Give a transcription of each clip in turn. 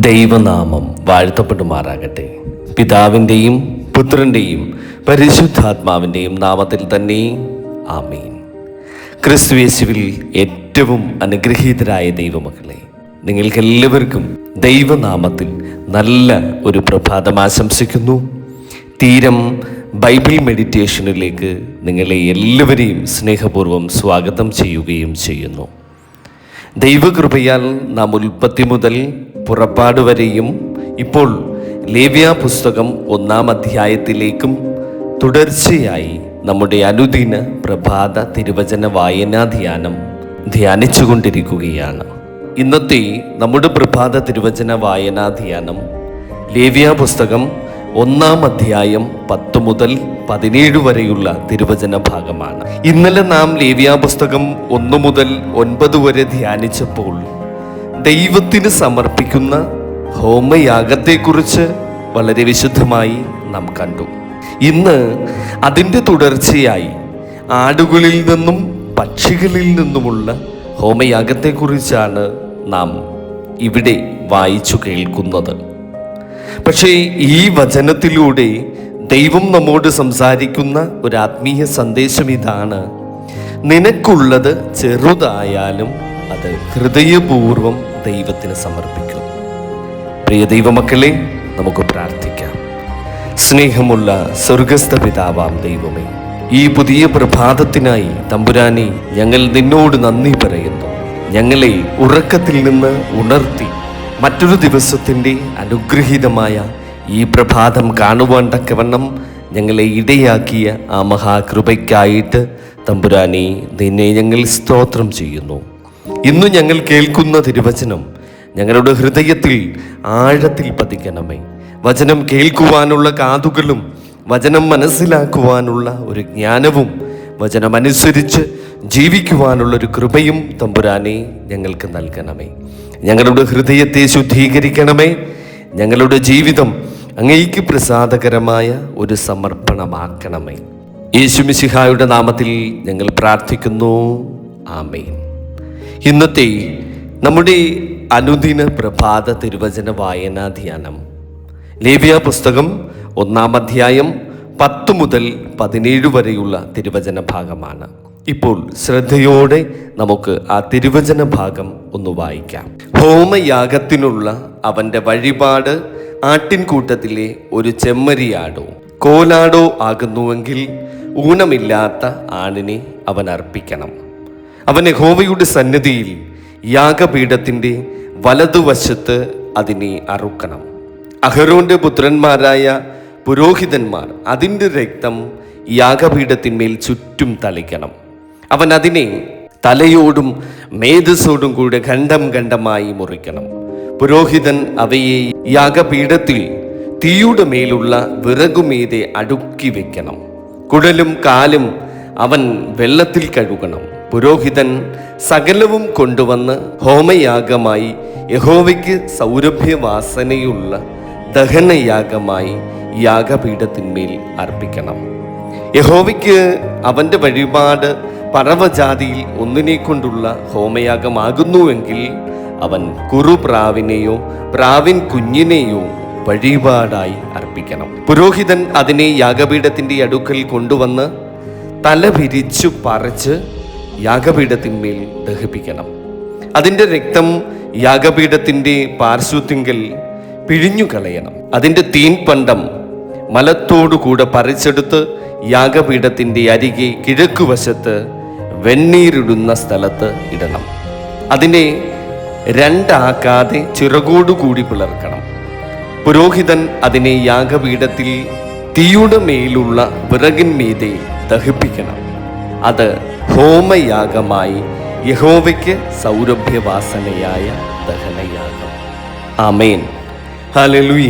ദൈവനാമം വാഴ്ത്തപ്പെടുമാറാകട്ടെ. പിതാവിൻ്റെയും പുത്രൻ്റെയും പരിശുദ്ധാത്മാവിൻ്റെയും നാമത്തിൽ തന്നെ ആമീൻ. ക്രിസ്തുയേശുവിൽ ഏറ്റവും അനുഗ്രഹീതരായ ദൈവമക്കളെ, നിങ്ങൾക്കെല്ലാവർക്കും ദൈവനാമത്തിൽ നല്ല ഒരു പ്രഭാതം ആശംസിക്കുന്നു. തീരം ബൈബിൾ മെഡിറ്റേഷനിലേക്ക് നിങ്ങളെ എല്ലാവരെയും സ്നേഹപൂർവ്വം സ്വാഗതം ചെയ്യുകയും ചെയ്യുന്നു. ദൈവകൃപയാൽ നാം ഉൽപ്പത്തി മുതൽ പുറപ്പാട് വരെയും ഇപ്പോൾ ലേവ്യ പുസ്തകം 1-ാം അധ്യായത്തിലേക്കും തുടർച്ചയായി നമ്മുടെ അനുദിന പ്രഭാത തിരുവചന വായനാ ധ്യാനം ധ്യാനിച്ചുകൊണ്ടിരിക്കുകയാണ്. ഇന്നത്തെ നമ്മുടെ പ്രഭാത തിരുവചന വായനാ ധ്യാനം ലേവ്യ പുസ്തകം 1-ാം അധ്യായം 10 മുതൽ 17 വരെയുള്ള തിരുവചന ഭാഗമാണ്. ഇന്നലെ നാം ലേവ്യ പുസ്തകം 1 മുതൽ 9 വരെ ധ്യാനിച്ചപ്പോൾ ദൈവത്തിന് സമർപ്പിക്കുന്ന ഹോമയാഗത്തെക്കുറിച്ച് വളരെ വിശുദ്ധമായി നാം കണ്ടു. ഇന്ന് അതിൻ്റെ തുടർച്ചയായി ആടുകളിൽ നിന്നും പക്ഷികളിൽ നിന്നുമുള്ള ഹോമയാഗത്തെക്കുറിച്ചാണ് നാം ഇവിടെ വായിച്ചു കേൾക്കുന്നത്. പക്ഷേ ഈ വചനത്തിലൂടെ ദൈവം നമ്മോട് സംസാരിക്കുന്ന ഒരു ആത്മീയ സന്ദേശം ഇതാണ്: നിനക്കുള്ളത് ചെറുതായാലും അത് ഹൃദയപൂർവ്വം ദൈവത്തിന് സമർപ്പിക്കും. പ്രിയ ദൈവമക്കളെ, നമുക്ക് പ്രാർത്ഥിക്കാം. സ്നേഹമുള്ള സ്വർഗസ്ഥ പിതാവാം ദൈവമേ, ഈ പുതിയ പ്രഭാതത്തിനായി തമ്പുരാനെ ഞങ്ങൾ നിന്നോട് നന്ദി പറയുന്നു. ഞങ്ങളെ ഉറക്കത്തിൽ നിന്ന് ഉണർത്തി മറ്റൊരു ദിവസത്തിൻ്റെ അനുഗ്രഹീതമായ ഈ പ്രഭാതം കാണുവാൻ തക്കവണ്ണം ഞങ്ങളെ ഇടയാക്കിയ ആ മഹാകൃപയ്ക്കായിട്ട് തമ്പുരാനെ നിന്നെ ഞങ്ങൾ സ്തോത്രം ചെയ്യുന്നു. ഇന്ന് ഞങ്ങൾ കേൾക്കുന്ന തിരുവചനം ഞങ്ങളുടെ ഹൃദയത്തിൽ ആഴത്തിൽ പതിക്കണമേ. വചനം കേൾക്കുവാനുള്ള കാതുകളും വചനം മനസ്സിലാക്കുവാനുള്ള ഒരു ജ്ഞാനവും വചനമനുസരിച്ച് ജീവിക്കുവാനുള്ളൊരു കൃപയും തമ്പുരാനെ ഞങ്ങൾക്ക് നൽകണമേ. ഞങ്ങളുടെ ഹൃദയത്തെ ശുദ്ധീകരിക്കണമേ. ഞങ്ങളുടെ ജീവിതം അങ്ങേയ്ക്ക് പ്രസാദകരമായ ഒരു സമർപ്പണമാക്കണമേ. യേശുമിശിഹായുടെ നാമത്തിൽ ഞങ്ങൾ പ്രാർത്ഥിക്കുന്നു, ആമേൻ. ഇന്നത്തെ നമ്മുടെ അനുദിന പ്രഭാത തിരുവചന വായനാ ധ്യാനം ലേവ്യ പുസ്തകം 1-ാം അധ്യായം 10 മുതൽ 17 വരെയുള്ള തിരുവചന ഭാഗമാണ്. ഇപ്പോൾ ശ്രദ്ധയോടെ നമുക്ക് ആ തിരുവചന ഭാഗം ഒന്ന് വായിക്കാം. ഹോമയാഗത്തിനുള്ള അവൻ്റെ വഴിപാട് ആട്ടിൻകൂട്ടത്തിലെ ഒരു ചെമ്മരിയാടോ കോലാടോ ആകുന്നുവെങ്കിൽ ഊനമില്ലാത്ത ആണിനെ അവൻ അർപ്പിക്കണം. അവൻ യഹോവയുടെ സന്നിധിയിൽ യാഗപീഠത്തിൻ്റെ വലതുവശത്ത് അതിനെ അറുക്കണം. അഹരോന്റെ പുത്രന്മാരായ പുരോഹിതന്മാർ അതിൻ്റെ രക്തം യാഗപീഠത്തിന്മേൽ ചുറ്റും തളിക്കണം. അവൻ അതിനെ തലയോടും മേധസ്സോടും കൂടെ ഖണ്ഡം ഖണ്ഡമായി മുറിക്കണം. പുരോഹിതൻ അവയെ യാഗപീഠത്തിൽ തീയുടെ മേലുള്ള വിറകുമീതെ അടുക്കി വെക്കണം. കുടലും കാലും അവൻ വെള്ളത്തിൽ കഴുകണം. പുരോഹിതൻ സകലവും കൊണ്ടുവന്ന് ഹോമയാഗമായി യഹോവയ്ക്ക് സൗരഭ്യവാസനയുള്ള ദഹനയാഗമായി യാഗപീഠത്തിന്മേൽ അർപ്പിക്കണം. യഹോവയ്ക്ക് അവൻ്റെ വഴിപാട് പറവജാതിയിൽ ഒന്നിനെ കൊണ്ടുള്ള ഹോമയാഗമാകുന്നുവെങ്കിൽ അവൻ കുറുപ്രാവിനെയോ പ്രാവിൻ കുഞ്ഞിനെയോ വഴിപാടായി അർപ്പിക്കണം. പുരോഹിതൻ അതിനെ യാഗപീഠത്തിൻ്റെ അടുക്കൽ കൊണ്ടുവന്ന് തല പിരിച്ചു പറിച്ച് യാഗപീഠത്തിന്മേൽ ദഹിപ്പിക്കണം. അതിൻ്റെ രക്തം യാഗപീഠത്തിൻ്റെ പാർശ്വത്തിങ്കൽ പിഴിഞ്ഞു കളയണം. അതിൻ്റെ തീൻപണ്ടം മലത്തോടുകൂടെ പറിച്ചെടുത്ത് യാഗപീഠത്തിൻ്റെ അരികെ കിഴക്കുവശത്ത് വെണ്ണീരിടുന്ന സ്ഥലത്ത് ഇടണം. അതിനെ രണ്ടാക്കാതെ ചിറകോടുകൂടി പിളർക്കണം. പുരോഹിതൻ അതിനെ യാഗപീഠത്തിൽ തീയുടെ മേലുള്ള വിറകിന്മീതെ ദഹിപ്പിക്കണം. അത് ഹോമയാഗമായി യഹോവയ്ക്ക് സൗരഭ്യവാസനയായ ദഹനയാഗം. ആമേൻ, ഹല്ലേലൂയ.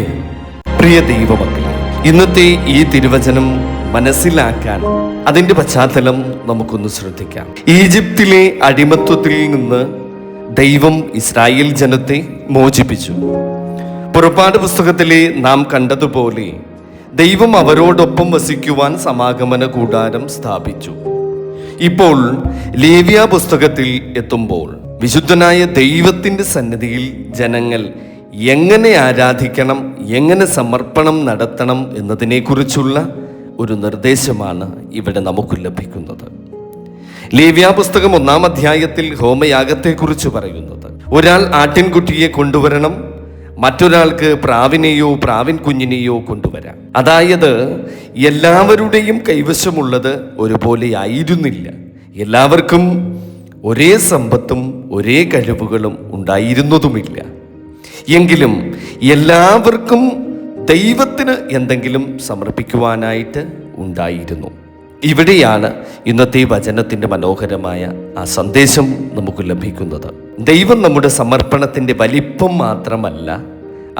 പ്രിയ ദൈവമക്കളെ, ഇന്നത്തെ ഈ തിരുവചനം മനസ്സിലാക്കാൻ അതിൻ്റെ പശ്ചാത്തലം നമുക്കൊന്ന് ശ്രദ്ധിക്കാം. ഈജിപ്തിലെ അടിമത്വത്തിൽ നിന്ന് ദൈവം ഇസ്രായേൽ ജനത്തെ മോചിപ്പിച്ചു. പുറപ്പാട് പുസ്തകത്തിലെ നാം കണ്ടതുപോലെ ദൈവം അവരോടൊപ്പം വസിക്കുവാൻ സമാഗമന കൂടാരം സ്ഥാപിച്ചു. ഇപ്പോൾ ലേവ്യ പുസ്തകത്തിൽ എത്തുമ്പോൾ വിശുദ്ധനായ ദൈവത്തിൻ്റെ സന്നിധിയിൽ ജനങ്ങൾ എങ്ങനെ ആരാധിക്കണം, എങ്ങനെ സമർപ്പണം നടത്തണം എന്നതിനെക്കുറിച്ചുള്ള ഒരു നിർദ്ദേശമാണ് ഇവിടെ നമുക്ക് ലഭിക്കുന്നത്. ലേവ്യ പുസ്തകം 1-ാം അധ്യായത്തിൽ ഹോമയാഗത്തെക്കുറിച്ച് പറയുന്നത്, ഒരാൾ ആട്ടിൻകുട്ടിയെ കൊണ്ടുവരണം, മറ്റൊരാൾക്ക് പ്രാവിനെയോ പ്രാവിൻ കുഞ്ഞിനെയോ കൊണ്ടുവരാം. അതായത് എല്ലാവരുടെയും കൈവശമുള്ളത് ഒരുപോലെ ആയിരുന്നില്ല. എല്ലാവർക്കും ഒരേ സമ്പത്തും ഒരേ കഴിവുകളും ഉണ്ടായിരുന്നതുമില്ല. എങ്കിലും എല്ലാവർക്കും ദൈവത്തിന് എന്തെങ്കിലും സമർപ്പിക്കുവാനായിട്ട് ഉണ്ടായിരുന്നു. ഇവിടെയാണ് ഇന്നത്തെ വചനത്തിൻ്റെ മനോഹരമായ ആ സന്ദേശം നമുക്ക് ലഭിക്കുന്നത്. ദൈവം നമ്മുടെ സമർപ്പണത്തിൻ്റെ വലിപ്പം മാത്രമല്ല,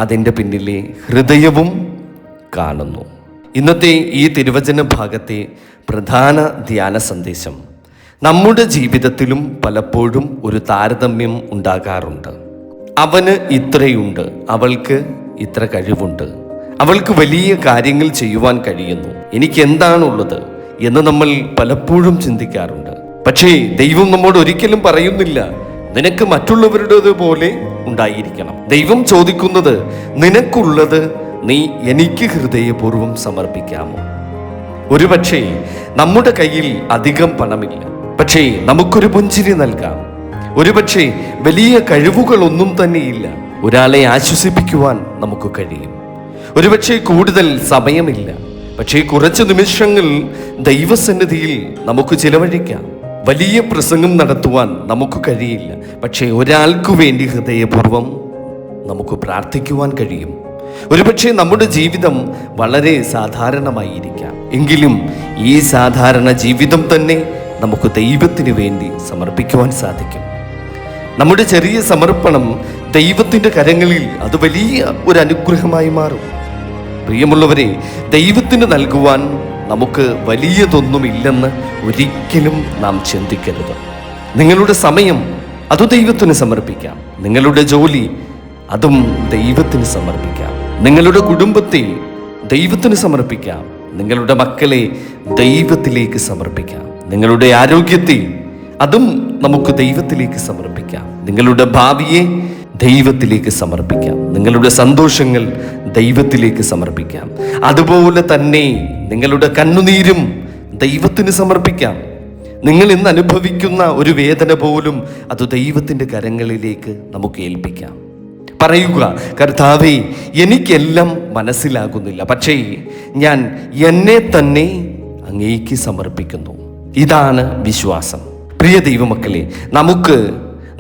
അതിൻ്റെ പിന്നിലെ ഹൃദയവും കാണുന്നു. ഇന്നത്തെ ഈ തിരുവചന ഭാഗത്തെ പ്രധാന ധ്യാന സന്ദേശം, നമ്മുടെ ജീവിതത്തിലും പലപ്പോഴും ഒരു താരതമ്യം ഉണ്ടാകാറുണ്ട്. അവന് ഇത്രയുണ്ട്, അവൾക്ക് ഇത്ര കഴിവുണ്ട്, അവൾക്ക് വലിയ കാര്യങ്ങൾ ചെയ്യുവാൻ കഴിയുന്നു, എനിക്ക് എന്താണുള്ളത് എന്ന് നമ്മൾ പലപ്പോഴും ചിന്തിക്കാറുണ്ട്. പക്ഷേ ദൈവം നമ്മോട് ഒരിക്കലും പറയുന്നില്ല നിനക്ക് മറ്റുള്ളവരുടേത് പോലെ ഉണ്ടായിരിക്കണം. ദൈവം ചോദിക്കുന്നത്, നിനക്കുള്ളത് നീ എനിക്ക് ഹൃദയപൂർവ്വം സമർപ്പിക്കാമോ? ഒരുപക്ഷേ നമ്മുടെ കയ്യിൽ അധികം പണമില്ല, പക്ഷേ നമുക്കൊരു പുഞ്ചിരി നൽകാം. ഒരുപക്ഷെ വലിയ കഴിവുകളൊന്നും തന്നെയില്ല, ഒരാളെ ആശ്വസിപ്പിക്കുവാൻ നമുക്ക് കഴിയും. ഒരുപക്ഷെ കൂടുതൽ സമയമില്ല, പക്ഷേ കുറച്ച് നിമിഷങ്ങൾ ദൈവസന്നിധിയിൽ നമുക്ക് ചിലവഴിക്കാം. വലിയ പ്രസംഗം നടത്തുവാൻ നമുക്ക് കഴിയില്ല, പക്ഷേ ഒരാൾക്കു വേണ്ടി ഹൃദയപൂർവ്വം നമുക്ക് പ്രാർത്ഥിക്കുവാൻ കഴിയും. ഒരുപക്ഷെ നമ്മുടെ ജീവിതം വളരെ സാധാരണമായിരിക്കാം, എങ്കിലും ഈ സാധാരണ ജീവിതം തന്നെ നമുക്ക് ദൈവത്തിന് വേണ്ടി സമർപ്പിക്കുവാൻ സാധിക്കും. നമ്മുടെ ചെറിയ സമർപ്പണം ദൈവത്തിൻ്റെ കരങ്ങളിൽ അത് വലിയ ഒരു അനുഗ്രഹമായി മാറും. പ്രിയമുള്ളവരെ, ദൈവത്തിന് നൽകുവാൻ നമുക്ക് വലിയതൊന്നുമില്ലെന്ന് ഒരിക്കലും നാം ചിന്തിക്കരുത്. നിങ്ങളുടെ സമയം അത് ദൈവത്തിന് സമർപ്പിക്കാം, നിങ്ങളുടെ ജോലി അതും ദൈവത്തിന് സമർപ്പിക്കാം, നിങ്ങളുടെ കുടുംബത്തെ ദൈവത്തിന് സമർപ്പിക്കാം, നിങ്ങളുടെ മക്കളെ ദൈവത്തിലേക്ക് സമർപ്പിക്കാം, നിങ്ങളുടെ ആരോഗ്യത്തെ അതും നമുക്ക് ദൈവത്തിലേക്ക് സമർപ്പിക്കാം, നിങ്ങളുടെ ഭാവിയെ ദൈവത്തിലേക്ക് സമർപ്പിക്കാം, നിങ്ങളുടെ സന്തോഷങ്ങൾ ദൈവത്തിലേക്ക് സമർപ്പിക്കാം. അതുപോലെ തന്നെ നിങ്ങളുടെ കണ്ണുനീരും ദൈവത്തിന് സമർപ്പിക്കാം. നിങ്ങൾ ഇന്ന് അനുഭവിക്കുന്ന ഒരു വേദന പോലും അത് ദൈവത്തിൻ്റെ കരങ്ങളിലേക്ക് നമുക്ക് ഏൽപ്പിക്കാം. പറയുക, കർത്താവേ, എനിക്കെല്ലാം മനസ്സിലാകുന്നില്ല, പക്ഷേ ഞാൻ എന്നെ തന്നെ അങ്ങേക്ക് സമർപ്പിക്കുന്നു. ഇതാണ് വിശ്വാസം. പ്രിയ ദൈവമക്കളെ, നമുക്ക്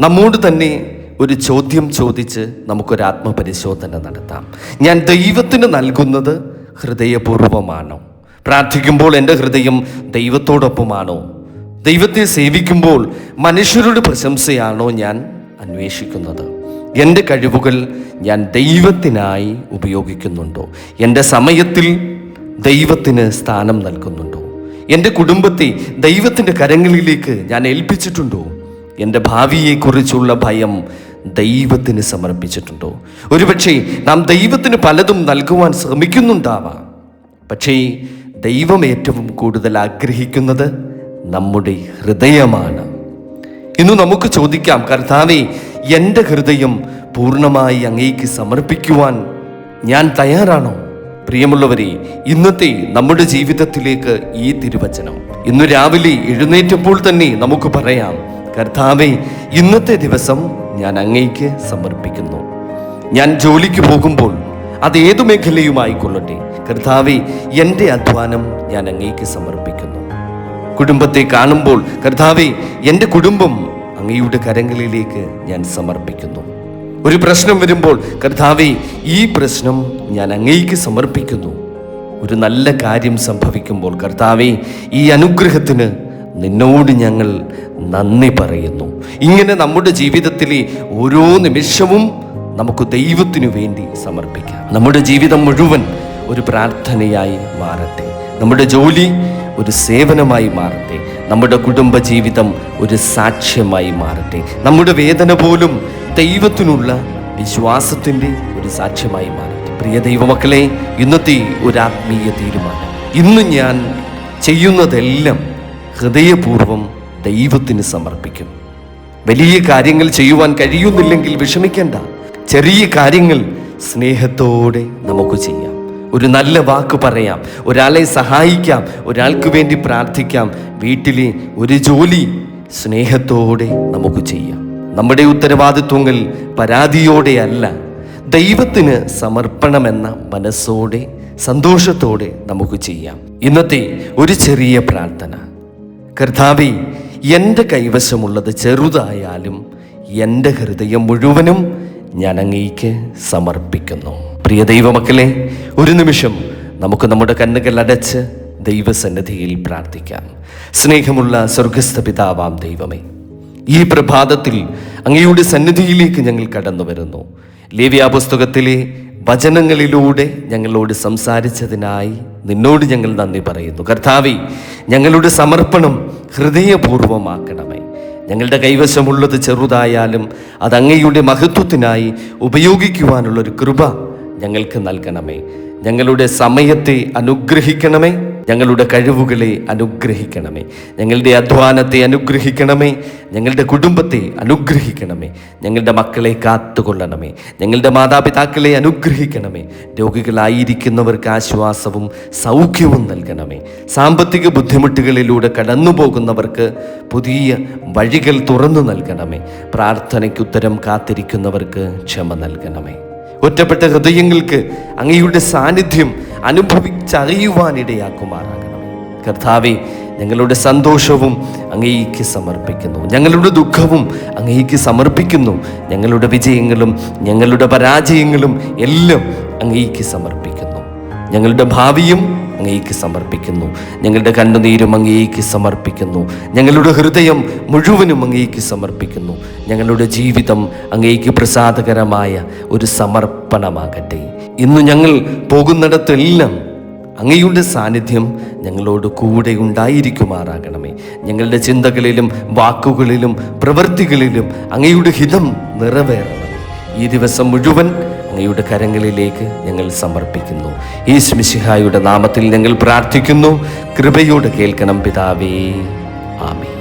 നമ്മോട് തന്നെ ഒരു ചോദ്യം ചോദിച്ച് നമുക്കൊരു ആത്മപരിശോധന നടത്താം. ഞാൻ ദൈവത്തിന് നൽകുന്നത് ഹൃദയപൂർവ്വമാണോ? പ്രാർത്ഥിക്കുമ്പോൾ എൻ്റെ ഹൃദയം ദൈവത്തോടൊപ്പമാണോ? ദൈവത്തെ സേവിക്കുമ്പോൾ മനുഷ്യരുടെ പ്രശംസയാണോ ഞാൻ അന്വേഷിക്കുന്നത്? എൻ്റെ കഴിവുകൾ ഞാൻ ദൈവത്തിനായി ഉപയോഗിക്കുന്നുണ്ടോ? എൻ്റെ സമയത്തിൽ ദൈവത്തിന് സ്ഥാനം നൽകുന്നുണ്ടോ? എൻ്റെ കുടുംബത്തെ ദൈവത്തിൻ്റെ കരങ്ങളിലേക്ക് ഞാൻ ഏൽപ്പിച്ചിട്ടുണ്ടോ? എൻ്റെ ഭാവിയെക്കുറിച്ചുള്ള ഭയം ദൈവത്തിന് സമർപ്പിച്ചിട്ടുണ്ടോ? ഒരുപക്ഷെ നാം ദൈവത്തിന് പലതും നൽകുവാൻ ശ്രമിക്കുന്നുണ്ടാവാം, പക്ഷേ ദൈവം ഏറ്റവും കൂടുതൽ ആഗ്രഹിക്കുന്നത് നമ്മുടെ ഹൃദയമാണ്. ഇന്ന് നമുക്ക് ചോദിക്കാം, കർത്താവേ, എൻ്റെ ഹൃദയം പൂർണ്ണമായി അങ്ങേക്ക് സമർപ്പിക്കുവാൻ ഞാൻ തയ്യാറാണോ? പ്രിയമുള്ളവരെ, ഇന്നത്തെ നമ്മുടെ ജീവിതത്തിലേക്ക് ഈ തിരുവചനം ഇന്ന് രാവിലെ എഴുന്നേറ്റപ്പോൾ തന്നെ നമുക്ക് പറയാം, കർത്താവേ, ഇന്നത്തെ ദിവസം ഞാൻ അങ്ങേക്ക് സമർപ്പിക്കുന്നു. ഞാൻ ജോലിക്ക് പോകുമ്പോൾ അത് ഏതു മേഖലയുമായിക്കൊള്ളട്ടെ, കർത്താവേ, എൻ്റെ അധ്വാനം ഞാൻ അങ്ങേക്ക് സമർപ്പിക്കുന്നു. കുടുംബത്തെ കാണുമ്പോൾ, കർത്താവേ, എൻ്റെ കുടുംബം അങ്ങയുടെ കരങ്ങളിലേക്ക് ഞാൻ സമർപ്പിക്കുന്നു. ഒരു പ്രശ്നം വരുമ്പോൾ, കർത്താവേ, ഈ പ്രശ്നം ഞാൻ അങ്ങേക്ക് സമർപ്പിക്കുന്നു. ഒരു നല്ല കാര്യം സംഭവിക്കുമ്പോൾ, കർത്താവേ, ഈ അനുഗ്രഹത്തിന് നിന്നോട് ഞങ്ങൾ നന്ദി പറയുന്നു. ഇങ്ങനെ നമ്മുടെ ജീവിതത്തിലെ ഓരോ നിമിഷവും നമുക്ക് ദൈവത്തിനു വേണ്ടി സമർപ്പിക്കാം. നമ്മുടെ ജീവിതം മുഴുവൻ ഒരു പ്രാർത്ഥനയായി മാറട്ടെ, നമ്മുടെ ജോലി ഒരു സേവനമായി മാറട്ടെ, നമ്മുടെ കുടുംബ ജീവിതം ഒരു സാക്ഷ്യമായി മാറട്ടെ, നമ്മുടെ വേദന പോലും ദൈവത്തിനുള്ള വിശ്വാസത്തിൻ്റെ ഒരു സാക്ഷ്യമായി മാറട്ടെ. പ്രിയ ദൈവമക്കളെ, ഇന്നത്തെ ഒരു ആത്മീയ തീരുമാനം, ഇന്ന് ഞാൻ ചെയ്യുന്നതെല്ലാം ഹൃദയപൂർവ്വം ദൈവത്തിന് സമർപ്പിക്കും. വലിയ കാര്യങ്ങൾ ചെയ്യുവാൻ കഴിയുന്നില്ലെങ്കിൽ വിഷമിക്കേണ്ട. ചെറിയ കാര്യങ്ങൾ സ്നേഹത്തോടെ നമുക്ക് ചെയ്യാം. ഒരു നല്ല വാക്ക് പറയാം, ഒരാളെ സഹായിക്കാം, ഒരാൾക്ക് വേണ്ടി പ്രാർത്ഥിക്കാം. വീട്ടിലെ ഒരു ജോലി സ്നേഹത്തോടെ നമുക്ക് ചെയ്യാം. നമ്മുടെ ഉത്തരവാദിത്വങ്ങൾ പരാതിയോടെയല്ല, ദൈവത്തിന് സമർപ്പണമെന്ന മനസ്സോടെ സന്തോഷത്തോടെ നമുക്ക് ചെയ്യാം. ഇന്നത്തെ ഒരു ചെറിയ പ്രാർത്ഥന. കർത്താവേ, എൻ്റെ കൈവശമുള്ളത് ചെറുതായാലും എൻ്റെ ഹൃദയം മുഴുവനും ഞാൻ അങ്ങേക്ക് സമർപ്പിക്കുന്നു. പ്രിയ ദൈവമക്കളെ, ഒരു നിമിഷം നമുക്ക് നമ്മുടെ കണ്ണുകൾ അടച്ച് ദൈവസന്നിധിയിൽ പ്രാർത്ഥിക്കാം. സ്നേഹമുള്ള സ്വർഗസ്ഥ പിതാവാം ദൈവമേ, ഈ പ്രഭാതത്തിൽ അങ്ങയുടെ സന്നിധിയിലേക്ക് ഞങ്ങൾ കടന്നു വരുന്നു. ലേവ്യ പുസ്തകത്തിലെ വചനങ്ങളിലൂടെ ഞങ്ങളോട് സംസാരിച്ചതിനായി നിന്നോട് ഞങ്ങൾ നന്ദി പറയുന്നു. കർത്താവേ, ഞങ്ങളുടെ സമർപ്പണം ഹൃദയപൂർവ്വമാക്കണമേ. ഞങ്ങളുടെ കൈവശമുള്ളത് ചെറുതായാലും അത് അങ്ങയുടെ മഹത്വത്തിനായി ഉപയോഗിക്കുവാനുള്ളൊരു കൃപ ഞങ്ങൾക്ക് നൽകണമേ. ഞങ്ങളുടെ സമയത്തെ അനുഗ്രഹിക്കണമേ, ഞങ്ങളുടെ കഴിവുകളെ അനുഗ്രഹിക്കണമേ, ഞങ്ങളുടെ അധ്വാനത്തെ അനുഗ്രഹിക്കണമേ, ഞങ്ങളുടെ കുടുംബത്തെ അനുഗ്രഹിക്കണമേ, ഞങ്ങളുടെ മക്കളെ കാത്തുകൊള്ളണമേ, ഞങ്ങളുടെ മാതാപിതാക്കളെ അനുഗ്രഹിക്കണമേ. രോഗികളായിരിക്കുന്നവർക്ക് ആശ്വാസവും സൗഖ്യവും നൽകണമേ. സാമ്പത്തിക ബുദ്ധിമുട്ടുകളിലൂടെ കടന്നു പോകുന്നവർക്ക് പുതിയ വഴികൾ തുറന്നു നൽകണമേ. പ്രാർത്ഥനയ്ക്ക് ഉത്തരം കാത്തിരിക്കുന്നവർക്ക് ക്ഷമ നൽകണമേ. ഒറ്റപ്പെട്ട ഹൃദയങ്ങൾക്ക് അങ്ങയുടെ സാന്നിധ്യം അനുഭവിച്ചറിയുവാനിടയാക്കുമാറാകണമേ. കർത്താവേ, ഞങ്ങളുടെ സന്തോഷവും അങ്ങേക്ക് സമർപ്പിക്കുന്നു, ഞങ്ങളുടെ ദുഃഖവും അങ്ങേക്ക് സമർപ്പിക്കുന്നു, ഞങ്ങളുടെ വിജയങ്ങളും ഞങ്ങളുടെ പരാജയങ്ങളും എല്ലാം അങ്ങേക്ക് സമർപ്പിക്കുന്നു, ഞങ്ങളുടെ ഭാവിയും അങ്ങേക്ക് സമർപ്പിക്കുന്നു, ഞങ്ങളുടെ കണ്ണുനീരും അങ്ങേക്ക് സമർപ്പിക്കുന്നു, ഞങ്ങളുടെ ഹൃദയം മുഴുവനും അങ്ങേക്ക് സമർപ്പിക്കുന്നു. ഞങ്ങളുടെ ജീവിതം അങ്ങേക്ക് പ്രസാദകരമായ ഒരു സമർപ്പണമാകട്ടെ. ഇന്ന് ഞങ്ങൾ പോകുന്നിടത്തെല്ലാം അങ്ങയുടെ സാന്നിധ്യം ഞങ്ങളോട് കൂടെ ഉണ്ടായിരിക്കുമാറാകണമേ. ഞങ്ങളുടെ ചിന്തകളിലും വാക്കുകളിലും പ്രവൃത്തികളിലും അങ്ങയുടെ ഹിതം നിറവേറണം. ഈ ദിവസം മുഴുവൻ അങ്ങയുടെ കരങ്ങളിലേക്ക് ഞങ്ങൾ സമർപ്പിക്കുന്നു. യേശു മിശിഹായുടെ നാമത്തിൽ ഞങ്ങൾ പ്രാർത്ഥിക്കുന്നു. കൃപയോടെ കേൾക്കണം പിതാവേ. ആമേൻ.